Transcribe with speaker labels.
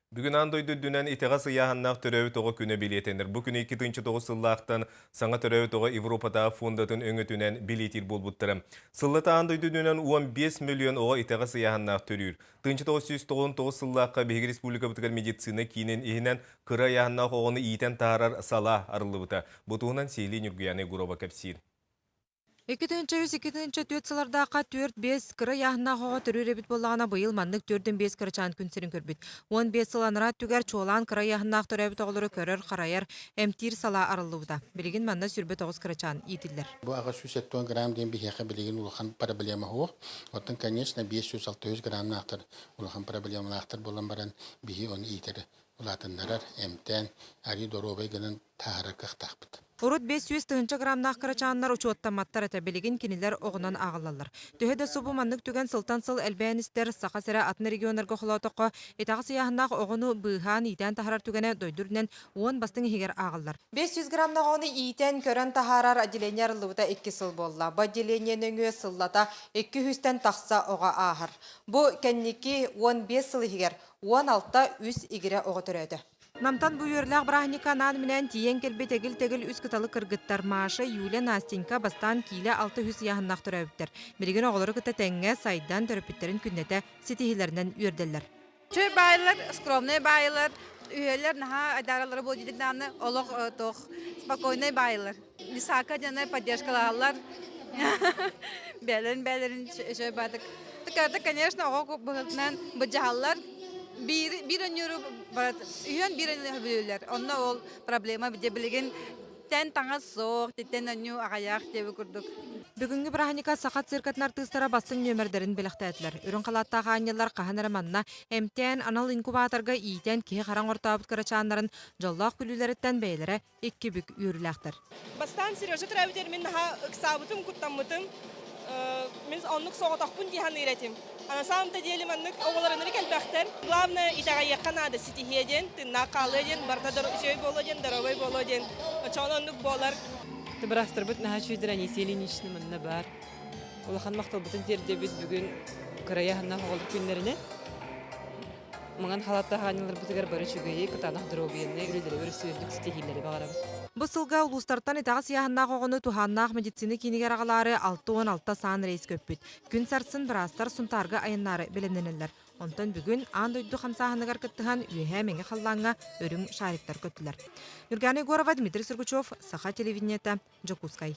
Speaker 1: Бүгін андойды дүнен итеға сыяханнақ төрөбі тоғы күні билетенір. Бұл күні 2-тоғы сыллақтан саңа төрөбі тоғы Европадағы фондатын өңітінен билетер болбуттырым. Сыллата андойды дүнен 15 миллион оға итеға сыяханнақ төрір. 2-тоғы сыллаққа Беги Республика бұтығар медицина кейінен ехінен кыра яханнақ оғыны иетен тағарар сала арылы бұта. Бұтығынан сейлі нүргияны ғұрова кәпсир.
Speaker 2: 2-2 сылардақа 4-5 кыры яхына хоға түріребіт болағына бұйыл маннық 4-5 кырычан күнсерін көрбіт. 15 сыланыра түгер чолан кыры яхынақ түрәбіт оғылыры көрір қарайыр әмтир сала арылуыда. Білігін манна сүрбі 9 кырычан етілдер.
Speaker 3: Бұл аға 170 грамм ден бігеқі білігін ұлыған проблема хоқ. Оттың, конечно, 500-600 грамм нақтыр ұлыған проблема нақтыр болан баран бігі оны етері. Ұлатынларар әмтен әрі доробай гынан тағыры қықтақпыд.
Speaker 2: Урут 500 грамнақ кырычаннар учуоттаматтар әті білігін кенелер оғынан ағылалар. Төхеді субу маннық түген сылтан сыл әлбәністер сақа сәрі атын регионарға құлатыққа етағы сияғынақ оғыну бұйған итен тахарар түгені дойдүрінен 10 бастың егер ағылар. 500 грамнақ оғыны итен көрін тахарар отделение арылуыда 2 сыл болла. Бұл отделениенің өе сыллата 200-тен тақса оға ағыр. Бұл кәннекі 15 сыл егер 16 үс егері оғы түреді. Намтан бұйырлақ брахника нан менен тиен келбе тегіл үс кыталы кыргыттар maaşı Юлия Настенька бастан киле 600 яғыннақ түрәбіттер. Береген оғылары кыта тәңге сайдан түріпіттерін күннеті сетихилерінен үйерделер.
Speaker 4: Чөй байлар, скромный байлар, үйелер наха айдаралары бол жедікданы олық тоқ, спокойный байлар. Лисака жаны поддержкалалар. Бәлерін шөй бадық. Тікарды, конечно, оғы бұғытынан бұджағалар. Bir önürü barat, üyen bir önürü biliyorlar. Onunla ol problema bir de bilgin. Ten tanga soğuk, ten önü ağayak diye kurduk.
Speaker 2: Бүгінгі брахника сақат циркатнар тыстара бастың нөмірдерін біліқті әтілер. Үрін қалаттағы анялар қағанары манна әмтен анал инкубаторға ийтен кей қаран ортабыт кырачанларын жоллақ бүлілеріттен бәйлері екке бүк үйіріләқтір.
Speaker 5: Бастан Сережа тұрабытер мен ықсабытым, құттамытым. Мен онлық соғытақпын дейхан үйретім. На самом-то деле маннык оғыларыныры кәлбәқтер. Главное, итаға еққан ады сетихеден, тынна қалыден, барта жөй болоден, даровай болоден. Чоң онлық болар.
Speaker 6: Тыбырастыр бұт наға шүйдірән еселін ішіні мұнна бар. Олақан мақтал бұтын терде бүт бүгін күраяғынна хоғылық күнлеріне. Маңан халаттағы анылар бұтығар бары шүгейі күтанақ дұробиенне үрілдері өрісөйлік стихилері бағарам.
Speaker 2: Бұл сылға ұлыстартан итағы сияғыннақ оғыны туханнақ медицины кенегер ағалары 6-16 сан рейс көппіт. Күн сарсын бірастар сұнтарғы айыннары білімненілер. Онтан бүгін анд өйді қамсағынығар күттіған үйе мәңе қаллаңа өрің шариктар көттілер. Юрганы Горова, Дмитрий Сургучев, Саха телевидениета, Джокускай.